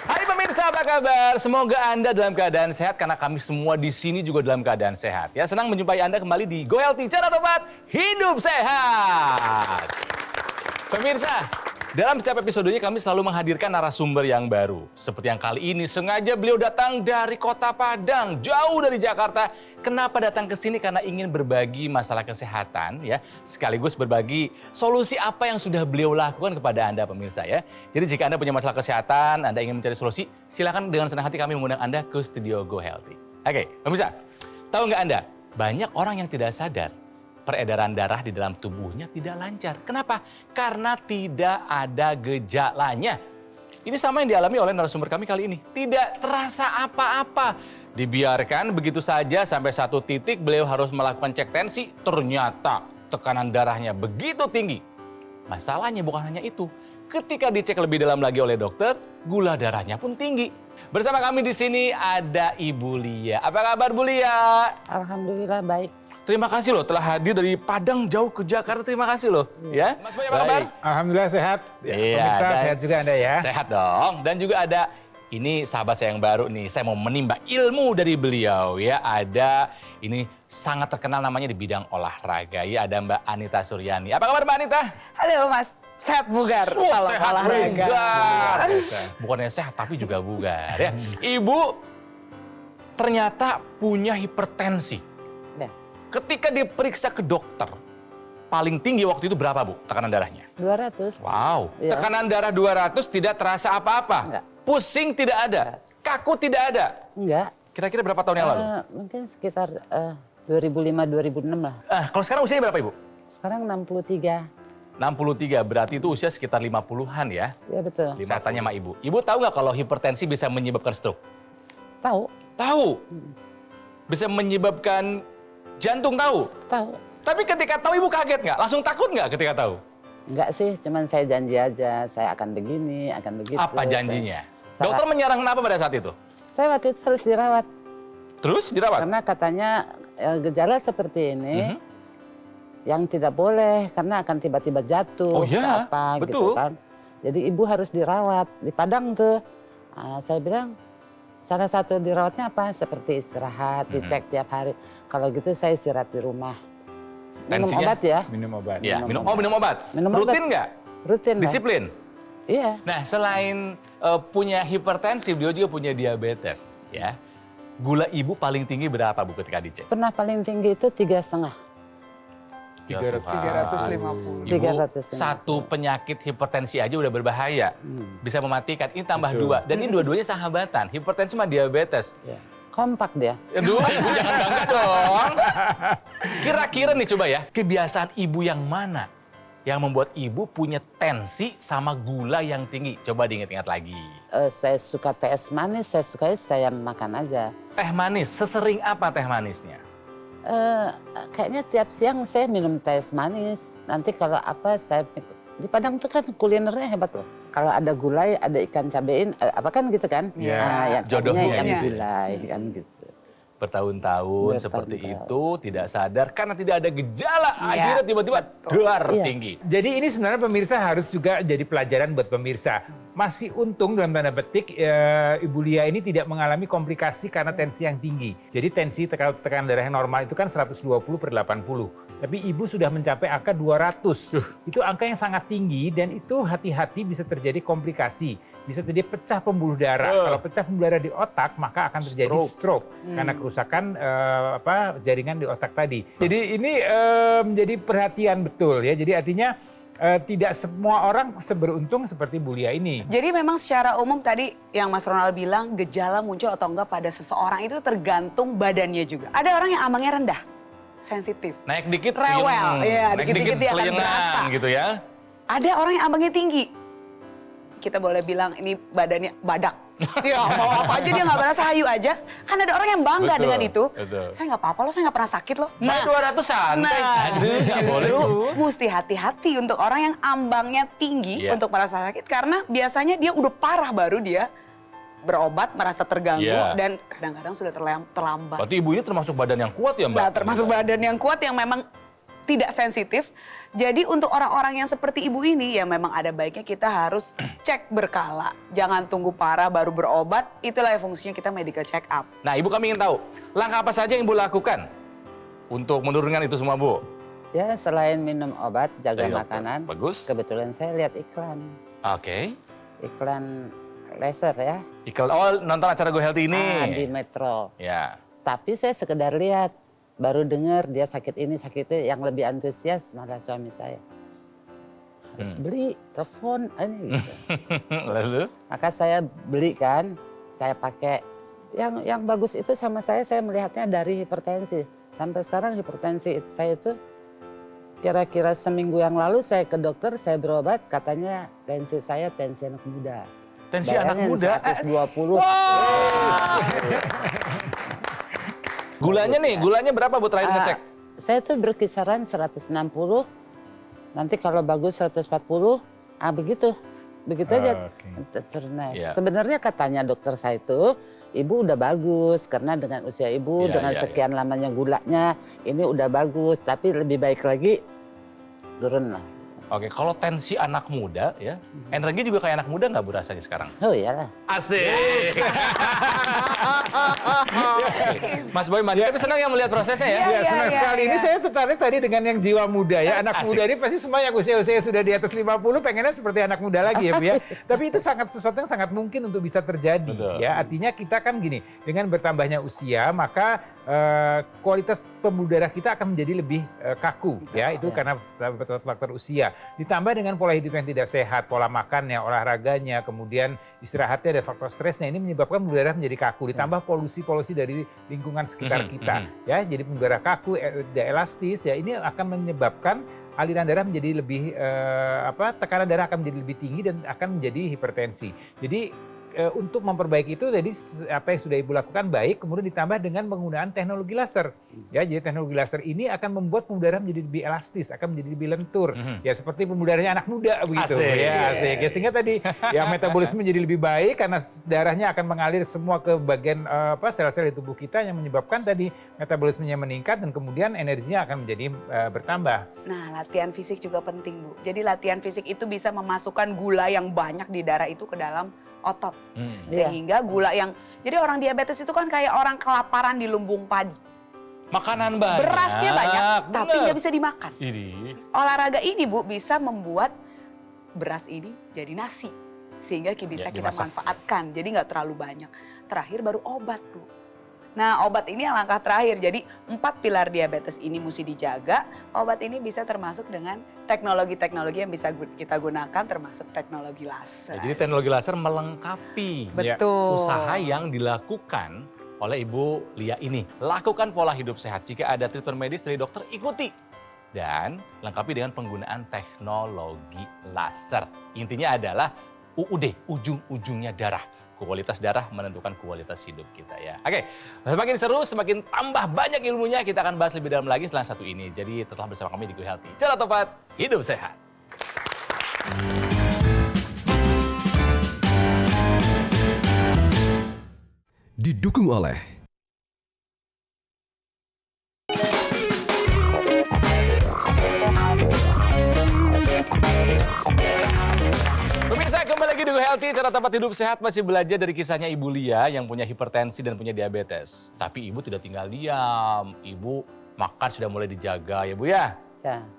Hai pemirsa, apa kabar? Semoga Anda dalam keadaan sehat karena kami semua di sini juga dalam keadaan sehat. Ya, senang menjumpai Anda kembali di Go Healthy, cara tepat hidup sehat. Pemirsa, dalam setiap episodenya kami selalu menghadirkan narasumber yang baru. Seperti yang kali ini, sengaja beliau datang dari kota Padang, jauh dari Jakarta. Kenapa datang ke sini? Karena ingin berbagi masalah kesehatan, ya, sekaligus berbagi solusi apa yang sudah beliau lakukan kepada Anda, pemirsa, ya. Jadi jika Anda punya masalah kesehatan, Anda ingin mencari solusi, silakan dengan senang hati kami mengundang Anda ke studio Go Healthy. Oke, pemirsa, tahu nggak Anda, banyak orang yang tidak sadar peredaran darah di dalam tubuhnya tidak lancar. Kenapa? Karena tidak ada gejalanya. Ini sama yang dialami oleh narasumber kami kali ini. Tidak terasa apa-apa. Dibiarkan begitu saja sampai satu titik beliau harus melakukan cek tensi. Ternyata tekanan darahnya begitu tinggi. Masalahnya bukan hanya itu. Ketika dicek lebih dalam lagi oleh dokter, gula darahnya pun tinggi. Bersama kami di sini ada Ibu Lia. Apa kabar Bu Lia? Alhamdulillah baik. Terima kasih loh telah hadir dari Padang jauh ke Jakarta. Terima kasih loh. Ya. Mas Boy apa kabar? Alhamdulillah sehat. Iya, Pemirsa sehat juga Anda ya. Sehat dong. Dan juga ada ini sahabat saya yang baru nih. Saya mau menimba ilmu dari beliau ya. Ada ini sangat terkenal namanya di bidang olahraga. Ya, ada Mbak Anita Suryani. Apa kabar Mbak Anita? Halo Mas, sehat bugar kalau Sehat olahraga. bugar. Bukannya sehat tapi juga bugar ya. Ibu ternyata punya hipertensi. Ya, Ketika diperiksa ke dokter, paling tinggi waktu itu berapa Bu tekanan darahnya? 200. Wow, Iya. tekanan darah 200 tidak terasa apa-apa. Enggak. Pusing tidak ada, kaku tidak ada. Enggak. Kira-kira berapa tahun yang lalu? Mungkin sekitar 2005-2006 lah. Kalau sekarang usianya berapa Ibu? Sekarang 63. 63, berarti itu usia sekitar 50-an ya. Ya betul. Saya tanya sama Ibu. Ibu tahu nggak kalau hipertensi bisa menyebabkan stroke? Tahu? Tahu. Bisa menyebabkan jantung, tahu? Tahu. Tapi ketika tahu Ibu kaget nggak? Langsung takut nggak ketika tahu? Enggak sih, cuman saya janji aja. Saya akan begini, akan begitu. Apa janjinya? Saya- Dokter menyarankan apa pada saat itu? Saya waktu itu harus dirawat. Terus dirawat? Karena katanya gejala seperti ini Mhm. yang tidak boleh karena akan tiba-tiba jatuh Oh iya, atau apa betul. gitu kan. Jadi ibu harus dirawat di Padang tuh. Saya bilang salah satu dirawatnya apa? Seperti istirahat, dicek tiap hari. Kalau gitu saya istirahat di rumah. Minum Tensinya? obat ya? Minum obat. Iya, Minum minum obat. Minum Rutin obat. nggak? Rutin lah. Disiplin? Iya. Nah, selain punya hipertensi, beliau juga punya diabetes, ya. Gula ibu paling tinggi berapa, Bu, ketika dicek? Pernah paling tinggi itu 3,5. 350. Ibu, 350. satu penyakit hipertensi aja udah berbahaya. Bisa mematikan. Ini tambah Betul. 2. Dan ini dua-duanya sahabatan. Hipertensi sama diabetes. Ya. Kompak dia. Aduh, ibu jangan bangga dong. Kira-kira nih coba ya, kebiasaan ibu yang mana yang membuat ibu punya tensi sama gula yang tinggi? Coba diingat-ingat lagi. Saya suka teh es manis, saya makan aja. Teh manis, sesering apa teh manisnya? Kayaknya tiap siang saya minum teh es manis. Nanti kalau apa saya di Padang tuh kan kulinernya hebat loh. Kalau ada gulai, ada ikan cabein, apa kan gitu kan? Iya, yang jodohnya tadinya yang gitu. gulai kan gitu. Bertahun-tahun seperti Bertahun-tahun. itu tidak sadar karena tidak ada gejala. Akhirnya tiba-tiba dar Iya. tinggi. Jadi ini sebenarnya pemirsa harus juga jadi pelajaran buat pemirsa. Masih untung dalam tanda petik Ibu Lia ini tidak mengalami komplikasi karena tensi yang tinggi. Jadi tensi tekanan darah yang normal itu kan 120/80. Tapi ibu sudah mencapai angka 200. Itu angka yang sangat tinggi dan itu hati-hati bisa terjadi komplikasi. Bisa terjadi pecah pembuluh darah. Kalau pecah pembuluh darah di otak maka akan terjadi stroke. Karena kerusakan jaringan di otak tadi. Jadi ini menjadi perhatian betul ya. Jadi artinya tidak semua orang seberuntung seperti Bu Lia ini. Jadi memang secara umum tadi yang Mas Ronald bilang gejala muncul atau enggak pada seseorang itu tergantung badannya juga. Ada orang yang ambangnya rendah, sensitif. Naik dikit, Rewel, puyeng. iya, Naik dikit-dikit dia akan kelengan, berasa. gitu ya. Ada orang yang ambangnya tinggi. Kita boleh bilang ini badannya badak. Ya mau apa aja dia nggak merasa hayu aja. Kan ada orang yang bangga Betul, dengan itu. betul. Saya nggak apa-apa loh, saya nggak pernah sakit loh. Saya 200 santai. Aduh, nggak boleh justru Bu. mesti hati-hati untuk orang yang ambangnya tinggi Iya. untuk merasa sakit. Karena biasanya dia udah parah baru dia berobat merasa terganggu Iya. dan kadang-kadang sudah terlambat. Berarti ibu ini termasuk badan yang kuat ya Mbak? Nah, termasuk badan yang kuat yang memang tidak sensitif. Jadi untuk orang-orang yang seperti ibu ini ya memang ada baiknya kita harus cek berkala. Jangan tunggu parah baru berobat, itulah yang fungsinya kita medical check up. Nah, Ibu kami ingin tahu, langkah apa saja yang Ibu lakukan untuk menurunkan itu semua, Bu? Ya selain minum obat, jaga Dari dokter. makanan. Bagus. Kebetulan saya lihat iklan. Oke. Iklan laser ya. Nonton acara Go Healthy ini. Di Metro. Ya. Tapi saya sekedar lihat. Baru dengar dia sakit ini, sakit itu. Yang lebih antusias malah suami saya. Harus beli, telepon, ini gitu. Lalu? Maka saya beli kan, saya pakai. Yang bagus itu sama saya melihatnya dari hipertensi. Sampai sekarang hipertensi saya itu kira-kira seminggu yang lalu saya ke dokter, saya berobat, katanya tensi saya tensi anak muda. Tensi anak muda? 120. Gulanya nih, gulanya berapa Bu terakhir ngecek? Saya tuh berkisaran 160, nanti kalau bagus 140, begitu. Begitu aja ternaik. Iya. Sebenarnya katanya dokter saya itu, ibu udah bagus karena dengan usia ibu, Iya, dengan iya, sekian lamanya gulanya, ini udah bagus. Tapi lebih baik lagi turun lah. Oke, kalau tensi anak muda ya, energi juga kayak anak muda nggak Bu rasanya sekarang? Oh iyalah. Asik. Mas Boy mandi, tapi senang ya melihat prosesnya ya? Ya, senang sekali. Ini iya. saya tertarik tadi dengan yang jiwa muda ya. Anak Asik. muda ini pasti semua yang usia-usia sudah di atas 50 pengennya seperti anak muda lagi ya Bu ya. Tapi itu sesuatu yang sangat mungkin untuk bisa terjadi. Betul. Ya, artinya kita kan gini, dengan bertambahnya usia maka kualitas pembuluh darah kita akan menjadi lebih kaku ya. Itu karena faktor usia. Ditambah dengan pola hidup yang tidak sehat, pola makannya, olahraganya, kemudian istirahatnya, ada faktor stresnya, ini menyebabkan pembuluh darah menjadi kaku. Ditambah polusi-polusi dari lingkungan sekitar kita, ya. Jadi pembuluh darah kaku, tidak elastis, ya. Ini akan menyebabkan aliran darah menjadi lebih tekanan darah akan menjadi lebih tinggi dan akan menjadi hipertensi. Jadi untuk memperbaiki itu, jadi apa yang sudah Ibu lakukan baik, kemudian ditambah dengan penggunaan teknologi laser. Ya, jadi teknologi laser ini akan membuat pembuluh darah menjadi lebih elastis, akan menjadi lebih lentur. Ya, seperti pembuluh darahnya anak muda begitu. Asik. Ya, asik. Ya, sehingga tadi ya metabolisme menjadi lebih baik karena darahnya akan mengalir semua ke bagian sel-sel di tubuh kita yang menyebabkan tadi metabolismenya meningkat dan kemudian energinya akan menjadi bertambah. Nah, latihan fisik juga penting, Bu. Jadi latihan fisik itu bisa memasukkan gula yang banyak di darah itu ke dalam otot. Sehingga gula yang, jadi orang diabetes itu kan kayak orang kelaparan di lumbung padi. Makanan banyak. Berasnya banyak, tapi bener. nggak bisa dimakan. Ini. Olahraga ini, Bu, bisa membuat beras ini jadi nasi. Sehingga bisa kita dimasak. manfaatkan, jadi nggak terlalu banyak. Terakhir baru obat, Bu. Nah, obat ini yang langkah terakhir. Jadi 4 pilar diabetes ini mesti dijaga. Obat ini bisa termasuk dengan teknologi-teknologi yang bisa kita gunakan, termasuk teknologi laser. Ya, jadi teknologi laser melengkapi Betul. usaha yang dilakukan oleh Ibu Lia ini. Lakukan pola hidup sehat. Jika ada treatment medis dari dokter, ikuti. Dan lengkapi dengan penggunaan teknologi laser. Intinya adalah UUD, ujung-ujungnya darah. Kualitas darah menentukan kualitas hidup kita ya. Oke, semakin seru, semakin tambah banyak ilmunya. Kita akan bahas lebih dalam lagi setelah satu ini. Jadi tetaplah bersama kami di Go Healthy. Cara tepat, hidup sehat. Didukung oleh Pemirsa, kembali lagi di Go Healthy. Cara tepat hidup sehat masih belajar dari kisahnya Ibu Lia yang punya hipertensi dan punya diabetes. Tapi Ibu tidak tinggal diam. Ibu makan sudah mulai dijaga ya Bu ya.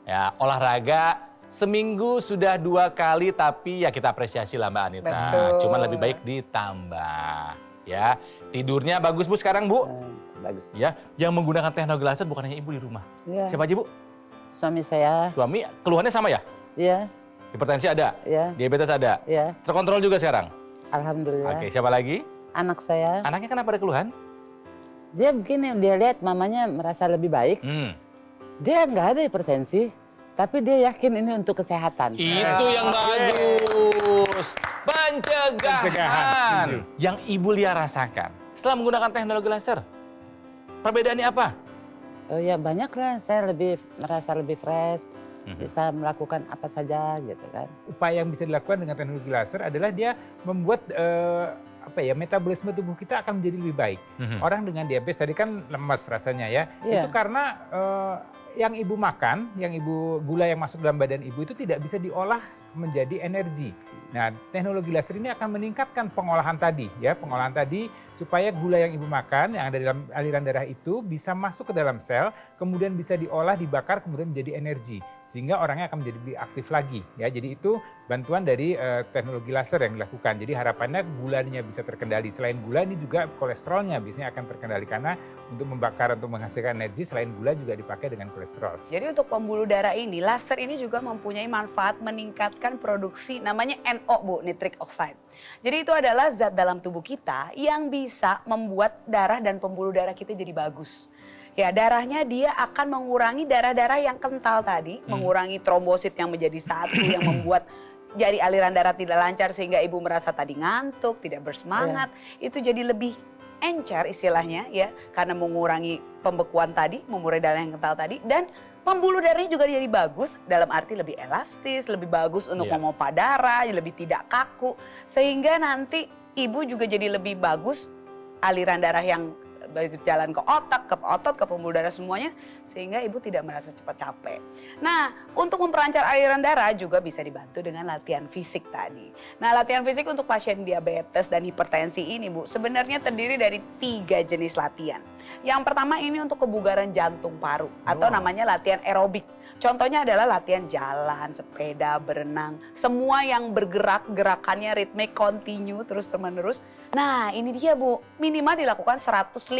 Ya, olahraga seminggu sudah 2 kali, tapi ya kita apresiasi lah Mbak Anita. Betul. Cuman lebih baik ditambah. Ya, tidurnya bagus Bu sekarang Bu. Bagus. Ya, yang menggunakan teknologi laser bukan hanya Ibu di rumah. Ya. Siapa aja Bu? Suami saya, Suami, keluhannya sama ya? ya, Hipertensi ada? ya, Diabetes ada? ya. Terkontrol juga sekarang? Alhamdulillah. Oke, siapa lagi? Anak saya, Anaknya kenapa ada keluhan? dia begini, dia lihat mamanya merasa lebih baik. Dia nggak ada hipertensi, tapi dia yakin ini untuk kesehatan. Itu yang bagus. Pencegahan. setuju. Yang Ibu Lia rasakan setelah menggunakan teknologi laser. Perbedaannya apa? Oh ya banyak lah, saya merasa lebih fresh, bisa melakukan apa saja gitu kan. Upaya yang bisa dilakukan dengan teknologi laser adalah dia membuat metabolisme tubuh kita akan menjadi lebih baik. Orang dengan diabetes tadi kan lemas rasanya ya. Iya. Itu karena yang ibu makan, gula yang masuk dalam badan ibu itu tidak bisa diolah menjadi energi. Nah, teknologi laser ini akan meningkatkan pengolahan tadi, supaya gula yang ibu makan yang ada dalam aliran darah itu bisa masuk ke dalam sel, kemudian bisa diolah, dibakar, kemudian menjadi energi, sehingga orangnya akan menjadi lebih aktif lagi. Ya, jadi itu bantuan dari teknologi laser yang dilakukan. Jadi harapannya gulanya bisa terkendali. Selain gula ini juga kolesterolnya biasanya akan terkendali karena untuk membakar, untuk menghasilkan energi selain gula juga dipakai dengan kolesterol. Jadi untuk pembuluh darah ini, laser ini juga mempunyai manfaat meningkatkan produksi namanya NO, Bu, nitric oxide. Jadi itu adalah zat dalam tubuh kita yang bisa membuat darah dan pembuluh darah kita jadi bagus. Ya, darahnya dia akan mengurangi darah-darah yang kental tadi, mengurangi trombosit yang menjadi satu yang membuat jadi aliran darah tidak lancar sehingga ibu merasa tadi ngantuk, tidak bersemangat. Itu jadi lebih encer istilahnya ya, karena mengurangi pembekuan tadi, mengurangi darah yang kental tadi, dan pembuluh darahnya juga jadi bagus dalam arti lebih elastis, lebih bagus untuk memompa darah, lebih tidak kaku. Sehingga nanti ibu juga jadi lebih bagus aliran darah yang jalan ke otak, ke otot, ke pembuluh darah semuanya. Sehingga ibu tidak merasa cepat capek. Nah, untuk memperancar aliran darah juga bisa dibantu dengan latihan fisik tadi. Nah, latihan fisik untuk pasien diabetes dan hipertensi ini, Bu, sebenarnya terdiri dari 3 jenis latihan. Yang pertama ini untuk kebugaran jantung paru atau namanya latihan aerobik. Contohnya adalah latihan jalan, sepeda, berenang. Semua yang bergerak, gerakannya ritmik, kontinu, terus-menerus. Nah, ini dia, Bu. Minimal dilakukan 150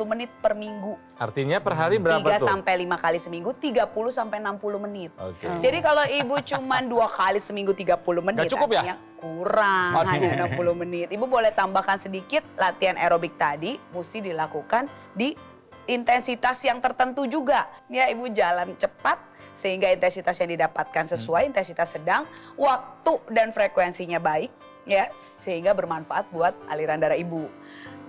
menit per minggu. Artinya per hari berapa 3 tuh? sampai 5 kali seminggu, 30 sampai 60 menit. Oke. Jadi kalau ibu cuma 2 kali seminggu 30 menit, Nggak cukup ya? artinya kurang, Aduh. hanya 60 menit. Ibu boleh tambahkan sedikit, latihan aerobik tadi mesti dilakukan di intensitas yang tertentu juga. Ya, ibu jalan cepat sehingga intensitas yang didapatkan sesuai, intensitas sedang, waktu dan frekuensinya baik, ya, sehingga bermanfaat buat aliran darah ibu.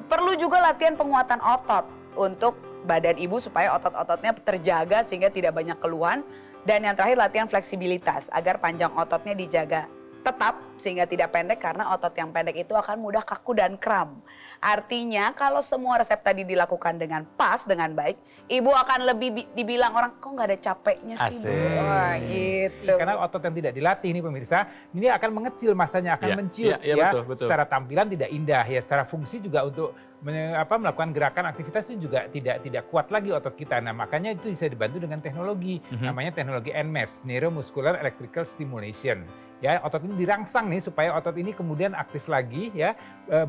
Perlu juga latihan penguatan otot untuk badan ibu supaya otot-ototnya terjaga sehingga tidak banyak keluhan. Dan yang terakhir latihan fleksibilitas agar panjang ototnya dijaga tetap sehingga tidak pendek karena otot yang pendek itu akan mudah kaku dan kram. Artinya kalau semua resep tadi dilakukan dengan pas, dengan baik, ibu akan lebih dibilang orang kok nggak ada capeknya sih, Bu. Asik. Wah, gitu. Karena otot yang tidak dilatih ini pemirsa, ini akan mengecil masanya, akan menciut betul. Secara tampilan tidak indah ya, secara fungsi juga untuk melakukan gerakan aktivitas itu juga tidak kuat lagi otot kita. Nah, makanya itu bisa dibantu dengan teknologi namanya teknologi NMES, Neuromuscular Electrical Stimulation. Ya, otot ini dirangsang nih supaya otot ini kemudian aktif lagi ya,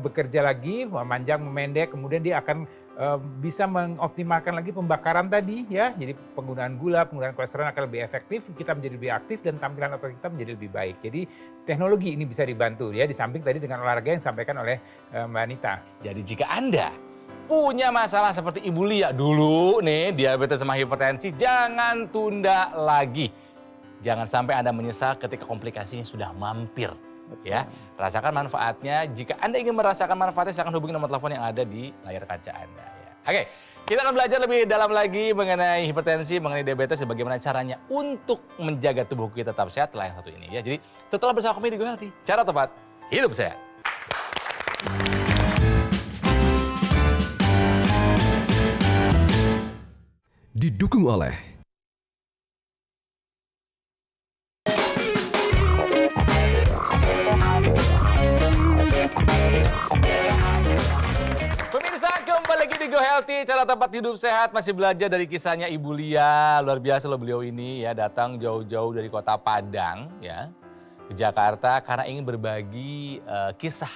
bekerja lagi, memanjang, memendek, kemudian dia akan bisa mengoptimalkan lagi pembakaran tadi ya. Jadi penggunaan gula, penggunaan kolesterol akan lebih efektif, kita menjadi lebih aktif dan tampilan otot kita menjadi lebih baik. Jadi teknologi ini bisa dibantu ya, di samping tadi dengan olahraga yang disampaikan oleh Mbak Anita. Jadi jika Anda punya masalah seperti Ibu Lia dulu nih, diabetes sama hipertensi, jangan tunda lagi. Jangan sampai Anda menyesal ketika komplikasinya sudah mampir. Ya, rasakan manfaatnya. Jika Anda ingin merasakan manfaatnya, silakan hubungi nomor telepon yang ada di layar kaca Anda. Ya. Oke, kita akan belajar lebih dalam lagi mengenai hipertensi, mengenai diabetes, dan bagaimana caranya untuk menjaga tubuh kita tetap sehat setelah yang satu ini. Ya, jadi tetaplah bersama kami di Go Healthy. Cara tepat, hidup sehat. Didukung oleh Pemirsa, kembali lagi di Go Healthy, cara tempat hidup sehat. Masih belajar dari kisahnya Ibu Lia. Luar biasa loh beliau ini ya, datang jauh-jauh dari kota Padang ya ke Jakarta karena ingin berbagi kisah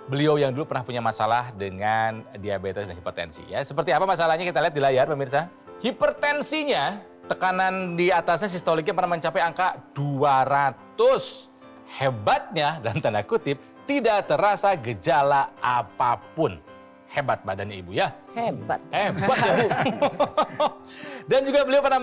beliau yang dulu pernah punya masalah dengan diabetes dan hipertensi ya. Seperti apa masalahnya kita lihat di layar pemirsa. Hipertensinya, tekanan di atasnya sistoliknya pernah mencapai angka 200. Hebatnya, dalam tanda kutip, tidak terasa gejala apapun. Hebat badannya Ibu ya. Hebat. Hebat ya Bu. Dan juga beliau pernah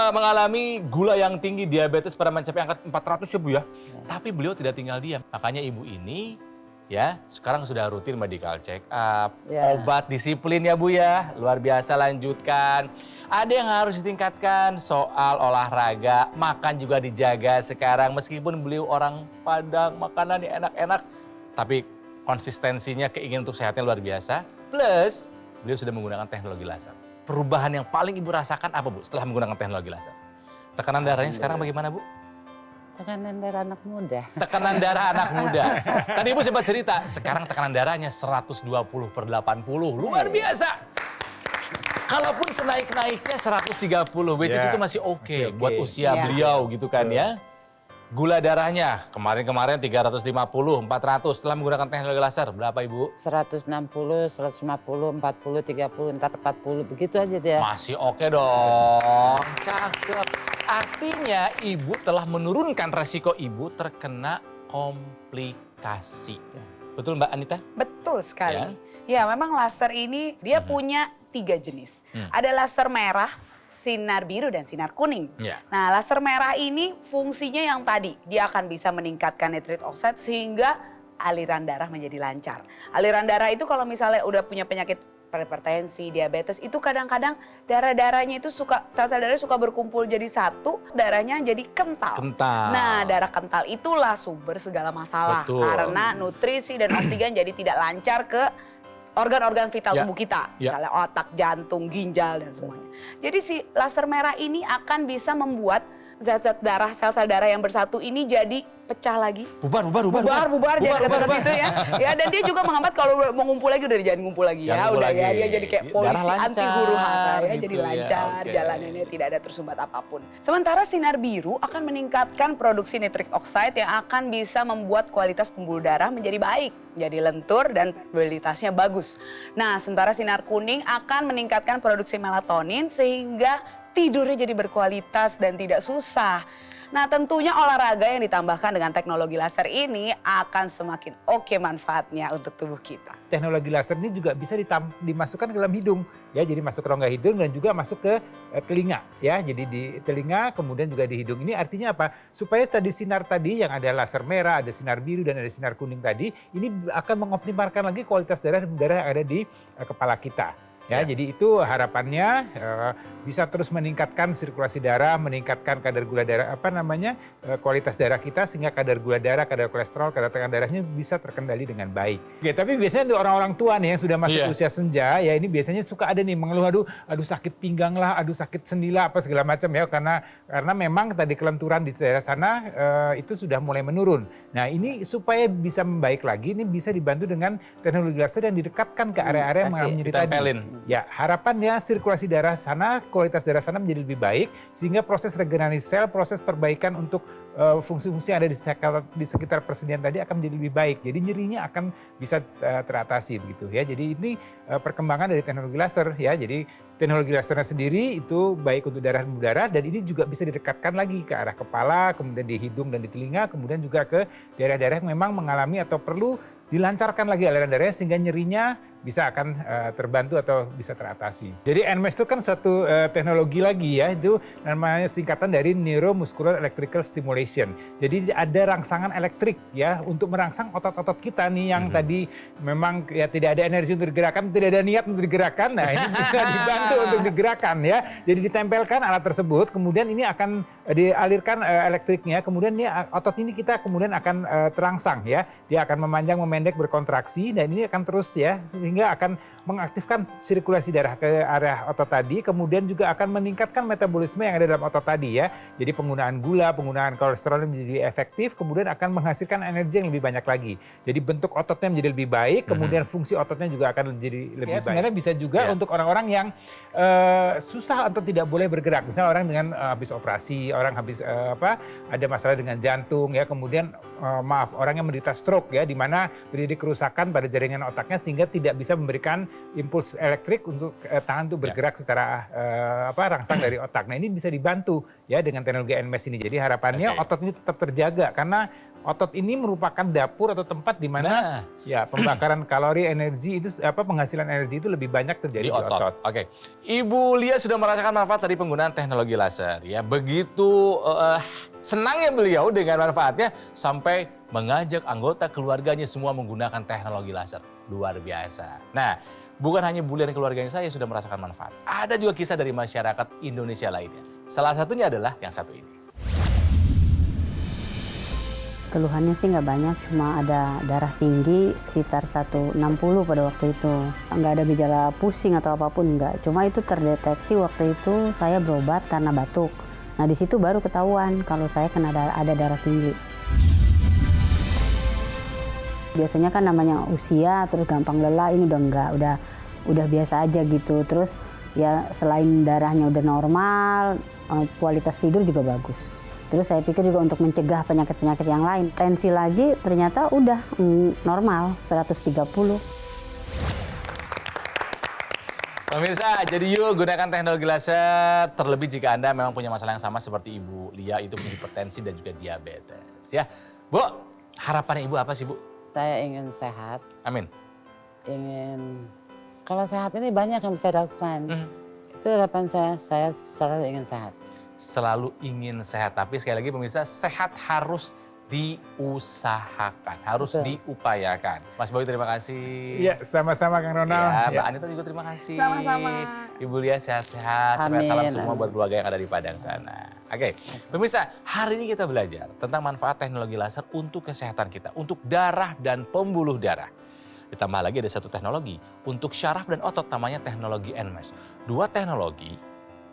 mengalami gula yang tinggi, diabetes pernah mencapai angka 400 ya Bu ya. Tapi beliau tidak tinggal diam. Makanya Ibu ini ya sekarang sudah rutin medical check up, obat disiplin ya Bu ya. Luar biasa, lanjutkan. Ada yang harus ditingkatkan soal olahraga, makan juga dijaga sekarang. Meskipun beliau orang Padang, makanannya enak-enak, tapi konsistensinya, keinginan untuk sehatnya luar biasa. Plus, beliau sudah menggunakan teknologi laser. perubahan yang paling Ibu rasakan apa Bu setelah menggunakan teknologi laser? Tekanan darahnya sekarang bagaimana Bu? Tekanan darah anak muda. Tekanan darah anak muda. Tadi Ibu sempat cerita, sekarang tekanan darahnya 120/80. Luar biasa. Kalaupun senaik-naiknya 130, which is Ya, itu masih oke masih oke. buat usia Ya. beliau gitu kan ya. Gula darahnya kemarin-kemarin 350, 400 setelah menggunakan teknologi laser. Berapa Ibu? 160, 150, 40, 30, ntar 40, begitu aja dia. Masih oke dong. Cakep. Artinya Ibu telah menurunkan resiko Ibu terkena komplikasi. Betul Mbak Anita? Betul sekali. Ya, memang laser ini dia punya 3 jenis. Hmm. Ada laser merah, sinar biru, dan sinar kuning. Ya. Nah, laser merah ini fungsinya yang tadi, dia akan bisa meningkatkan nitric oxide sehingga aliran darah menjadi lancar. Aliran darah itu kalau misalnya udah punya penyakit hipertensi, diabetes, itu kadang-kadang darah-darahnya itu sel-sel darah suka berkumpul jadi satu, darahnya jadi kental. Kental. Nah, darah kental itulah sumber segala masalah. Betul. Karena nutrisi dan oksigen jadi tidak lancar ke organ-organ vital Ya. tubuh kita. Ya. Misalnya otak, jantung, ginjal, dan semuanya. Jadi si laser merah ini akan bisa membuat zat-zat darah, sel-sel darah yang bersatu ini jadi pecah lagi. Bubar, Jangan ke situ ya. Ya, dan dia juga menghambat kalau mau ngumpul lagi, udah jangan ngumpul lagi ya. Jangan ngumpul Udah ya, lagi. dia jadi kayak Darah polisi lancar, anti huru hara ya. gitu Jadi ya, lancar, oke. jalanannya tidak ada tersumbat apapun. Sementara sinar biru akan meningkatkan produksi nitric oxide yang akan bisa membuat kualitas pembuluh darah menjadi baik. Jadi lentur dan permeabilitasnya bagus. Nah, sementara sinar kuning akan meningkatkan produksi melatonin sehingga tidurnya jadi berkualitas dan tidak susah. Nah, tentunya olahraga yang ditambahkan dengan teknologi laser ini akan semakin oke manfaatnya untuk tubuh kita. Teknologi laser ini juga bisa dimasukkan ke dalam hidung, ya, jadi masuk ke rongga hidung dan juga masuk ke telinga, ya, jadi di telinga kemudian juga di hidung. Ini artinya apa? Supaya tadi sinar tadi yang ada laser merah, ada sinar biru dan ada sinar kuning tadi, ini akan mengoptimalkan lagi kualitas darah yang ada di kepala kita. Ya, jadi itu harapannya bisa terus meningkatkan sirkulasi darah, meningkatkan kadar gula darah, kualitas darah kita sehingga kadar gula darah, kadar kolesterol, kadar tekanan darahnya bisa terkendali dengan baik. Oke, tapi biasanya untuk orang-orang tua nih yang sudah masuk usia senja, ya ini biasanya suka ada nih mengeluh, aduh sakit pinggang lah, aduh sakit sendi lah, apa segala macam ya, karena memang tadi kelenturan di daerah sana itu sudah mulai menurun. Nah, ini supaya bisa membaik lagi, ini bisa dibantu dengan teknologi laser yang didekatkan ke area-area yang mengalami nyeri tadi. Ditempelin. Ya, harapannya sirkulasi darah sana, kualitas darah sana menjadi lebih baik sehingga proses regenerasi sel, proses perbaikan untuk fungsi-fungsi yang ada di sekitar persendian tadi akan menjadi lebih baik. Jadi nyerinya akan bisa teratasi begitu ya. Jadi ini perkembangan dari teknologi laser ya. Jadi teknologi lasernya sendiri itu baik untuk darah dan udara dan ini juga bisa didekatkan lagi ke arah kepala, kemudian di hidung dan di telinga, kemudian juga ke daerah-daerah yang memang mengalami atau perlu dilancarkan lagi aliran darahnya sehingga nyerinya bisa akan terbantu atau bisa teratasi. Jadi NMES itu kan satu teknologi lagi ya, itu namanya singkatan dari Neuromuscular Electrical Stimulation. Jadi ada rangsangan elektrik ya untuk merangsang otot-otot kita nih yang tadi memang ya tidak ada energi untuk digerakkan, tidak ada niat untuk digerakkan. Nah, ini bisa dibantu untuk digerakkan ya. Jadi ditempelkan alat tersebut, kemudian ini akan dialirkan elektriknya, kemudian ini otot ini kita kemudian akan terangsang ya. Dia akan memanjang, memendek, berkontraksi dan ini akan terus ya sehingga akan mengaktifkan sirkulasi darah ke area otot tadi, kemudian juga akan meningkatkan metabolisme yang ada dalam otot tadi ya. Jadi penggunaan gula, penggunaan kolesterol menjadi efektif, kemudian akan menghasilkan energi yang lebih banyak lagi. Jadi bentuk ototnya menjadi lebih baik, kemudian fungsi ototnya juga akan menjadi lebih baik. Sebenarnya bisa juga untuk orang-orang yang susah atau tidak boleh bergerak. Misalnya orang dengan habis operasi, orang habis ada masalah dengan jantung ya, kemudian orang yang menderita stroke ya, di mana terjadi kerusakan pada jaringan otaknya sehingga tidak bisa memberikan impuls elektrik untuk tangan untuk bergerak secara rangsang dari otak. Nah, ini bisa dibantu ya dengan teknologi NMES ini. Jadi harapannya otot ini tetap terjaga karena otot ini merupakan dapur atau tempat di mana ya pembakaran kalori, energi itu penghasilan energi itu lebih banyak terjadi di otot. Oke. Ibu Lia sudah merasakan manfaat dari penggunaan teknologi laser ya. Begitu senangnya beliau dengan manfaatnya sampai mengajak anggota keluarganya semua menggunakan teknologi laser. Luar biasa. Nah, bukan hanya Bu Lia dan keluarganya saya sudah merasakan manfaat. Ada juga kisah dari masyarakat Indonesia lainnya. Salah satunya adalah yang satu ini. Keluhannya sih nggak banyak, cuma ada darah tinggi sekitar 160 pada waktu itu. Nggak ada gejala pusing atau apapun, nggak. Cuma itu terdeteksi waktu itu saya berobat karena batuk. Nah di situ baru ketahuan kalau saya kena ada darah tinggi. Biasanya kan namanya usia, terus gampang lelah, ini udah enggak, udah biasa aja gitu. Terus ya selain darahnya udah normal, kualitas tidur juga bagus. Terus saya pikir juga untuk mencegah penyakit-penyakit yang lain. Tensi lagi ternyata udah normal, 130. Pemirsa, jadi yuk gunakan teknologi laser. Terlebih jika Anda memang punya masalah yang sama seperti Ibu Lia, itu punya hipertensi dan juga diabetes. Ya, Bu, harapannya Ibu apa sih, Bu? Saya ingin sehat, Amin. kalau sehat ini banyak yang bisa dilakukan. Itu harapan saya selalu ingin sehat. Selalu ingin sehat, tapi sekali lagi pemirsa, sehat harus diusahakan, harus Betul. diupayakan. Mas Boy terima kasih. Iya, sama-sama Kang Ronald. Ya, Mbak Anita juga terima kasih. Sama-sama. Ibu Lia sehat-sehat. Sampai salam Amin, semua amin. buat keluarga yang ada di Padang sana. Oke, pemirsa, hari ini kita belajar tentang manfaat teknologi laser untuk kesehatan kita, untuk darah dan pembuluh darah. Ditambah lagi ada satu teknologi untuk syaraf dan otot, namanya teknologi NMAS. Dua teknologi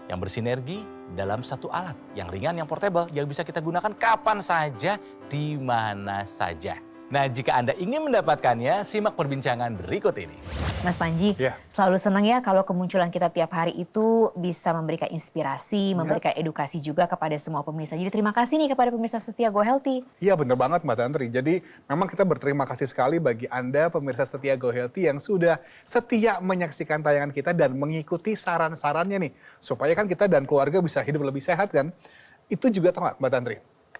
yang bersinergi dalam satu alat yang ringan, yang portable, yang bisa kita gunakan kapan saja, di mana saja. Nah, jika Anda ingin mendapatkannya, simak perbincangan berikut ini. Mas Panji, Ya. selalu senang ya kalau kemunculan kita tiap hari itu bisa memberikan inspirasi, memberikan edukasi juga kepada semua pemirsa. Jadi terima kasih nih kepada pemirsa setia Go Healthy. Iya bener banget Mbak Tantri. Jadi memang kita berterima kasih sekali bagi Anda pemirsa setia Go Healthy yang sudah setia menyaksikan tayangan kita dan mengikuti saran-sarannya nih. Supaya kan kita dan keluarga bisa hidup lebih sehat kan. Itu juga tahu nggak Mbak Tantri?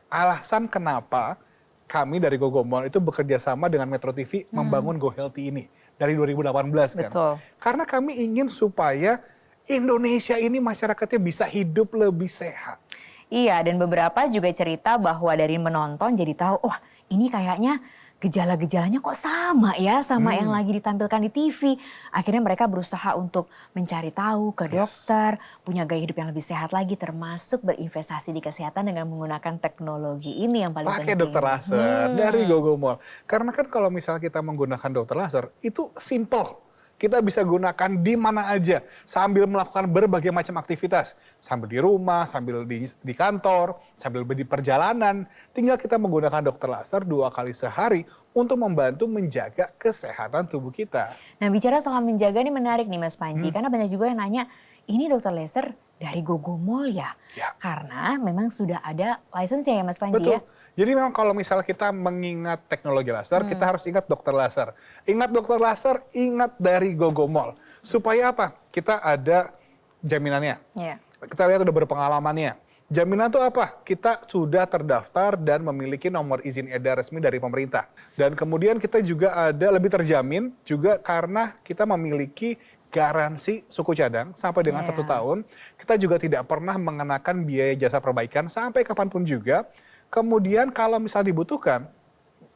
Alasan kenapa kami dari Gogomol itu bekerja sama dengan Metro TV membangun Go Healthy ini dari 2018 kan. Betul. Karena kami ingin supaya Indonesia ini masyarakatnya bisa hidup lebih sehat. Iya, dan beberapa juga cerita bahwa dari menonton jadi tahu, oh ini kayaknya gejala-gejalanya kok sama ya sama yang lagi ditampilkan di TV. Akhirnya mereka berusaha untuk mencari tahu ke dokter, punya gaya hidup yang lebih sehat lagi, termasuk berinvestasi di kesehatan dengan menggunakan teknologi ini yang paling Pakai penting. dokter laser dari Gogomol. Karena kan kalau misalnya kita menggunakan dokter laser, itu simple. Kita bisa gunakan di mana aja sambil melakukan berbagai macam aktivitas. Sambil di rumah, sambil di kantor, sambil di perjalanan. Tinggal kita menggunakan dokter laser 2 kali sehari untuk membantu menjaga kesehatan tubuh kita. Nah bicara soal menjaga ini menarik nih Mas Panji, karena banyak juga yang nanya, ini dokter laser dari Gogomol ya? Ya. Karena memang sudah ada license-nya ya Mas Panji Betul. ya? Jadi memang kalau misalnya kita mengingat teknologi laser, kita harus ingat dokter laser. Ingat dokter laser, ingat dari Gogomol. Supaya apa? Kita ada jaminannya. Iya. Kita lihat udah berpengalamannya. Jaminan itu apa? Kita sudah terdaftar dan memiliki nomor izin edar resmi dari pemerintah. Dan kemudian kita juga ada lebih terjamin juga karena kita memiliki garansi suku cadang sampai dengan 1 tahun. Kita juga tidak pernah mengenakan biaya jasa perbaikan sampai kapanpun juga. Kemudian kalau misal dibutuhkan,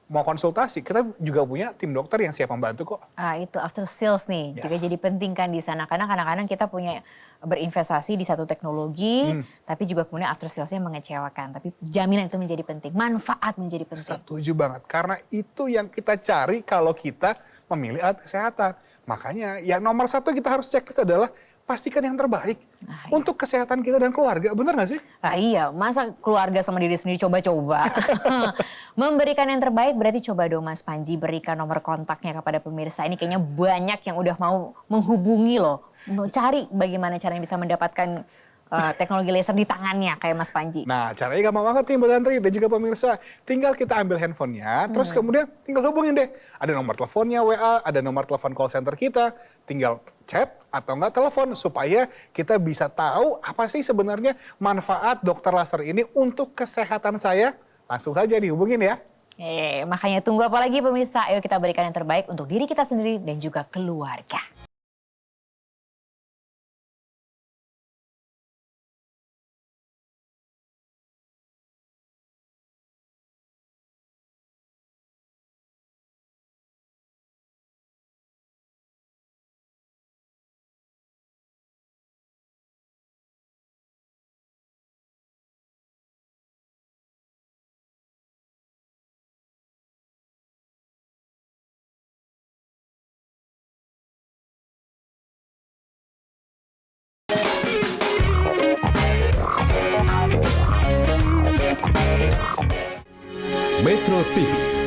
mau konsultasi, kita juga punya tim dokter yang siap membantu kok. Ah, itu after sales nih, juga Yes. jadi penting kan di sana. Karena kadang-kadang kita punya berinvestasi di satu teknologi, tapi juga kemudian after salesnya mengecewakan. Tapi jaminan itu menjadi penting, manfaat menjadi penting. Setuju banget, karena itu yang kita cari kalau kita memilih alat kesehatan. Makanya yang nomor 1 kita harus checklist adalah pastikan yang terbaik untuk kesehatan kita dan keluarga. Benar nggak sih? Ah, iya, masa keluarga sama diri sendiri coba-coba. Memberikan yang terbaik berarti coba dong Mas Panji berikan nomor kontaknya kepada pemirsa. Ini kayaknya banyak yang udah mau menghubungi loh. Mau cari bagaimana caranya bisa mendapatkan teknologi laser di tangannya kayak Mas Panji. Nah, caranya gampang banget nih Mbak Tantri dan juga pemirsa. Tinggal kita ambil handphonenya, terus kemudian tinggal hubungin deh. Ada nomor teleponnya WA, ada nomor telepon call center kita. Tinggal chat atau enggak telepon supaya kita bisa tahu apa sih sebenarnya manfaat dokter laser ini untuk kesehatan saya. Langsung saja dihubungin ya. Makanya tunggu apa lagi pemirsa? Ayo kita berikan yang terbaik untuk diri kita sendiri dan juga keluarga. Metro TV.